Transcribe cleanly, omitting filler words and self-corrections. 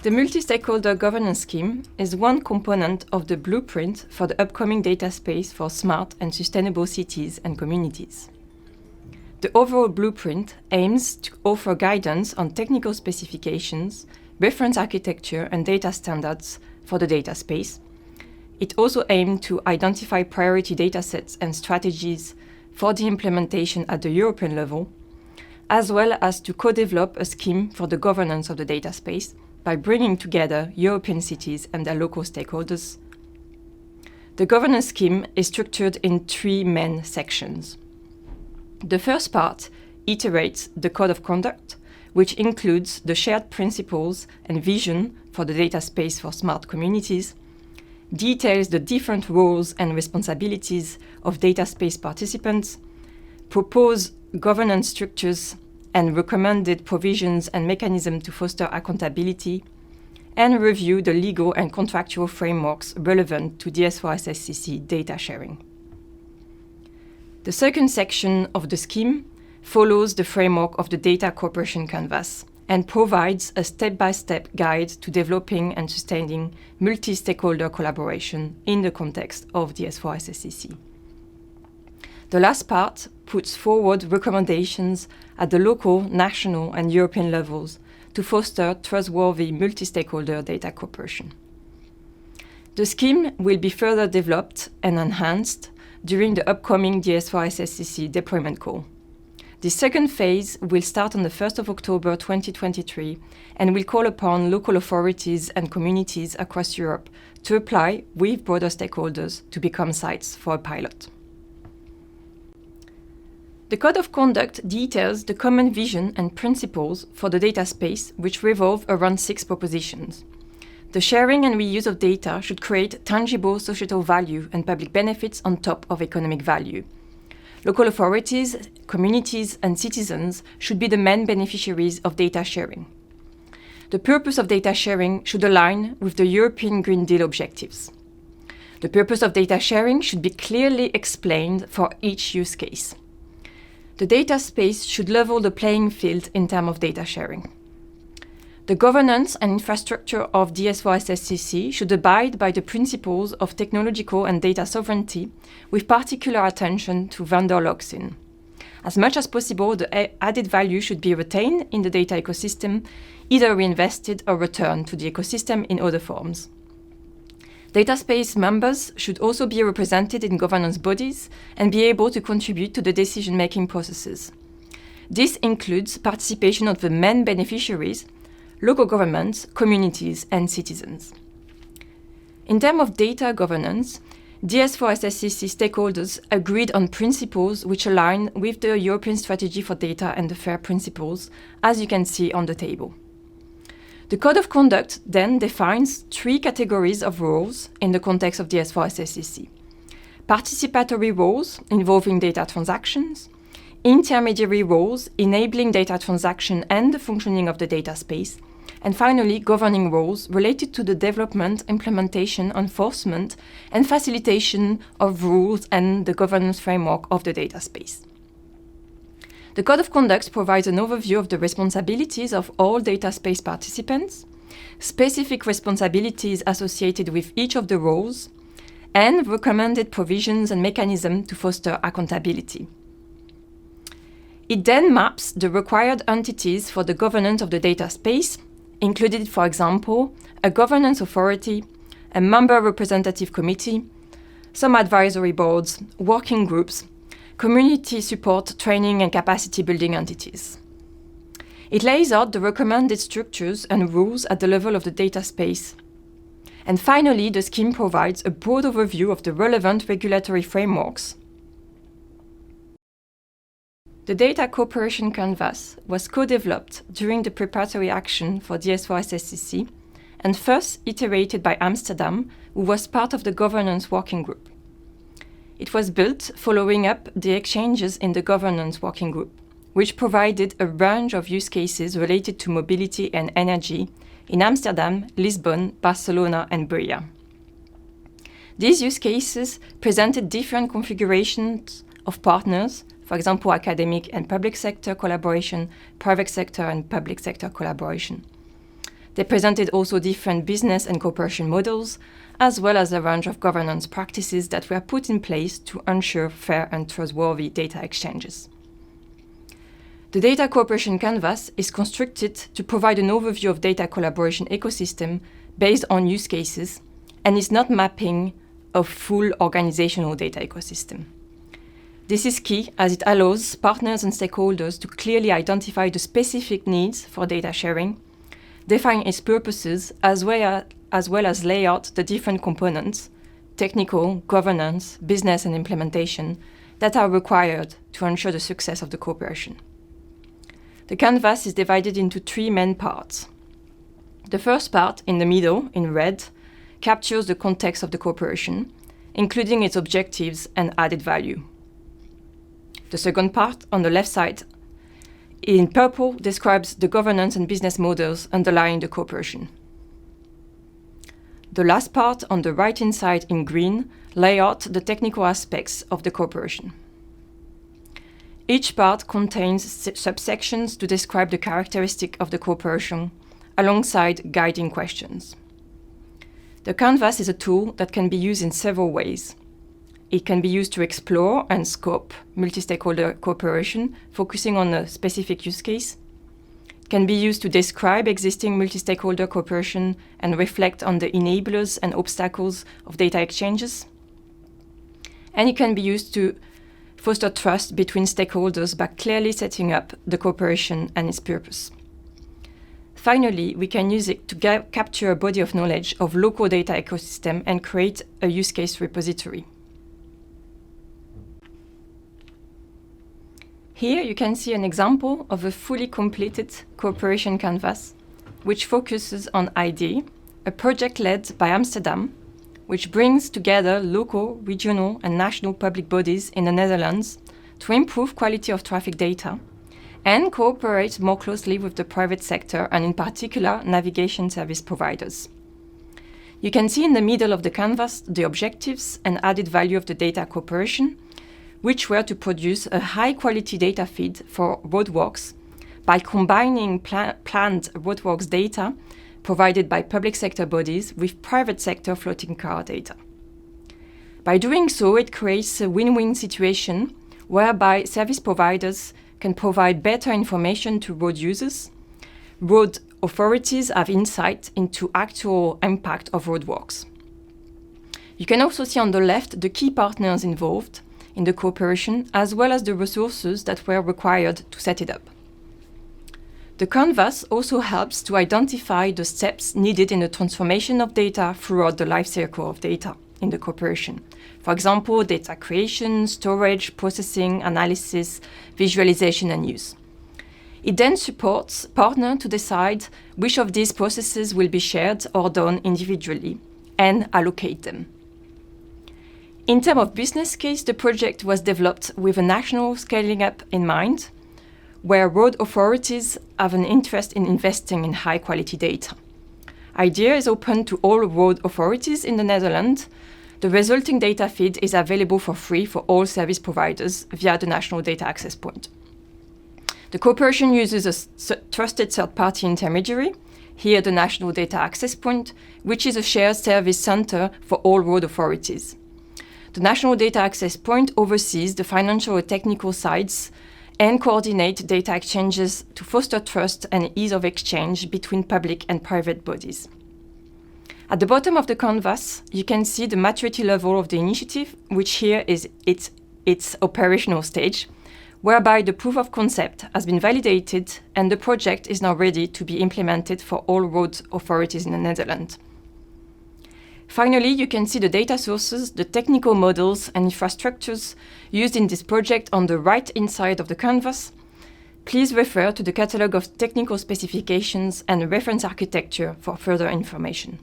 The multi-stakeholder governance scheme is one component of the blueprint for the upcoming data space for smart and sustainable cities and communities. The overall blueprint aims to offer guidance on technical specifications, reference architecture, and data standards for the data space. It also aimed to identify priority datasets and strategies for the implementation at the European level, as well as to co-develop a scheme for the governance of the data space by bringing together European cities and their local stakeholders. The governance scheme is structured in 3 main sections. The first part iterates the code of conduct, which includes the shared principles and vision for the data space for smart communities, details the different roles and responsibilities of data space participants, propose governance structures and recommended provisions and mechanisms to foster accountability, and review the legal and contractual frameworks relevant to DS4-SSCC data sharing. The second section of the scheme follows the framework of the Data Cooperation Canvas and provides a step-by-step guide to developing and sustaining multi-stakeholder collaboration in the context of DS4-SSCC. The last part puts forward recommendations at the local, national, and European levels to foster trustworthy multi-stakeholder data cooperation. The scheme will be further developed and enhanced during the upcoming DS4-SSCC deployment call. The second phase will start on the 1st of October 2023 and will call upon local authorities and communities across Europe to apply with broader stakeholders to become sites for a pilot. The Code of Conduct details the common vision and principles for the data space, which revolve around 6 propositions. The sharing and reuse of data should create tangible societal value and public benefits on top of economic value. Local authorities, communities, and citizens should be the main beneficiaries of data sharing. The purpose of data sharing should align with the European Green Deal objectives. The purpose of data sharing should be clearly explained for each use case. The data space should level the playing field in terms of data sharing. The governance and infrastructure of DS4-SSCC should abide by the principles of technological and data sovereignty, with particular attention to vendor lock-in. As much as possible, the added value should be retained in the data ecosystem, either reinvested or returned to the ecosystem in other forms. Data space members should also be represented in governance bodies and be able to contribute to the decision-making processes. This includes participation of the main beneficiaries, local governments, communities, and citizens. In terms of data governance, DS4-SSCC stakeholders agreed on principles which align with the European Strategy for Data and the FAIR principles, as you can see on the table. The Code of Conduct then defines 3 categories of roles in the context of DS4-SSCC. Participatory roles involving data transactions, intermediary roles enabling data transaction and the functioning of the data space, and finally, governing roles related to the development, implementation, enforcement, and facilitation of rules and the governance framework of the data space. The Code of Conduct provides an overview of the responsibilities of all data space participants, specific responsibilities associated with each of the roles, and recommended provisions and mechanisms to foster accountability. It then maps the required entities for the governance of the data space, included, for example, a governance authority, a member representative committee, some advisory boards, working groups, community support, training, and capacity building entities. It lays out the recommended structures and rules at the level of the data space. And finally, the scheme provides a broad overview of the relevant regulatory frameworks. The Data Cooperation Canvas was co-developed during the preparatory action for DS4-SSCC and first iterated by Amsterdam, who was part of the governance working group. It was built following up the exchanges in the governance working group, which provided a range of use cases related to mobility and energy in Amsterdam, Lisbon, Barcelona, and Bria. These use cases presented different configurations of partners, for example, academic and public sector collaboration, private sector and public sector collaboration. They presented also different business and cooperation models, as well as a range of governance practices that were put in place to ensure fair and trustworthy data exchanges. The Data Cooperation Canvas is constructed to provide an overview of data collaboration ecosystem based on use cases and is not mapping a full organizational data ecosystem. This is key as it allows partners and stakeholders to clearly identify the specific needs for data sharing, define its purposes, as well as lay out the different components, technical, governance, business and implementation, that are required to ensure the success of the cooperation. The canvas is divided into 3 main parts. The first part, in the middle, in red, captures the context of the cooperation, including its objectives and added value. The second part, on the left side, in purple, describes the governance and business models underlying the cooperation. The last part, on the right-hand side in green, lay out the technical aspects of the cooperation. Each part contains subsections to describe the characteristic of the cooperation, alongside guiding questions. The canvas is a tool that can be used in several ways. It can be used to explore and scope multi-stakeholder cooperation, focusing on a specific use case. It can be used to describe existing multi-stakeholder cooperation and reflect on the enablers and obstacles of data exchanges. And it can be used to foster trust between stakeholders by clearly setting up the cooperation and its purpose. Finally, we can use it to capture a body of knowledge of local data ecosystem and create a use case repository. Here you can see an example of a fully completed cooperation canvas, which focuses on ID, a project led by Amsterdam, which brings together local, regional, and national public bodies in the Netherlands to improve quality of traffic data and cooperate more closely with the private sector and in particular navigation service providers. You can see in the middle of the canvas the objectives and added value of the data cooperation, which were to produce a high-quality data feed for roadworks by combining planned roadworks data provided by public sector bodies with private sector floating car data. By doing so, it creates a win-win situation whereby service providers can provide better information to road users, road authorities have insight into actual impact of roadworks. You can also see on the left the key partners involved in the cooperation, as well as the resources that were required to set it up. The canvas also helps to identify the steps needed in the transformation of data throughout the life cycle of data in the cooperation. For example, data creation, storage, processing, analysis, visualization, and use. It then supports partners to decide which of these processes will be shared or done individually and allocate them. In terms of business case, the project was developed with a national scaling up in mind, where road authorities have an interest in investing in high-quality data. IDEA is open to all road authorities in the Netherlands. The resulting data feed is available for free for all service providers via the National Data Access Point. The cooperation uses a trusted third-party intermediary, here the National Data Access Point, which is a shared service center for all road authorities. The National Data Access Point oversees the financial and technical sides and coordinates data exchanges to foster trust and ease of exchange between public and private bodies. At the bottom of the canvas, you can see the maturity level of the initiative, which here is its operational stage, whereby the proof of concept has been validated and the project is now ready to be implemented for all road authorities in the Netherlands. Finally, you can see the data sources, the technical models and infrastructures used in this project on the right inside of the canvas. Please refer to the catalog of technical specifications and reference architecture for further information.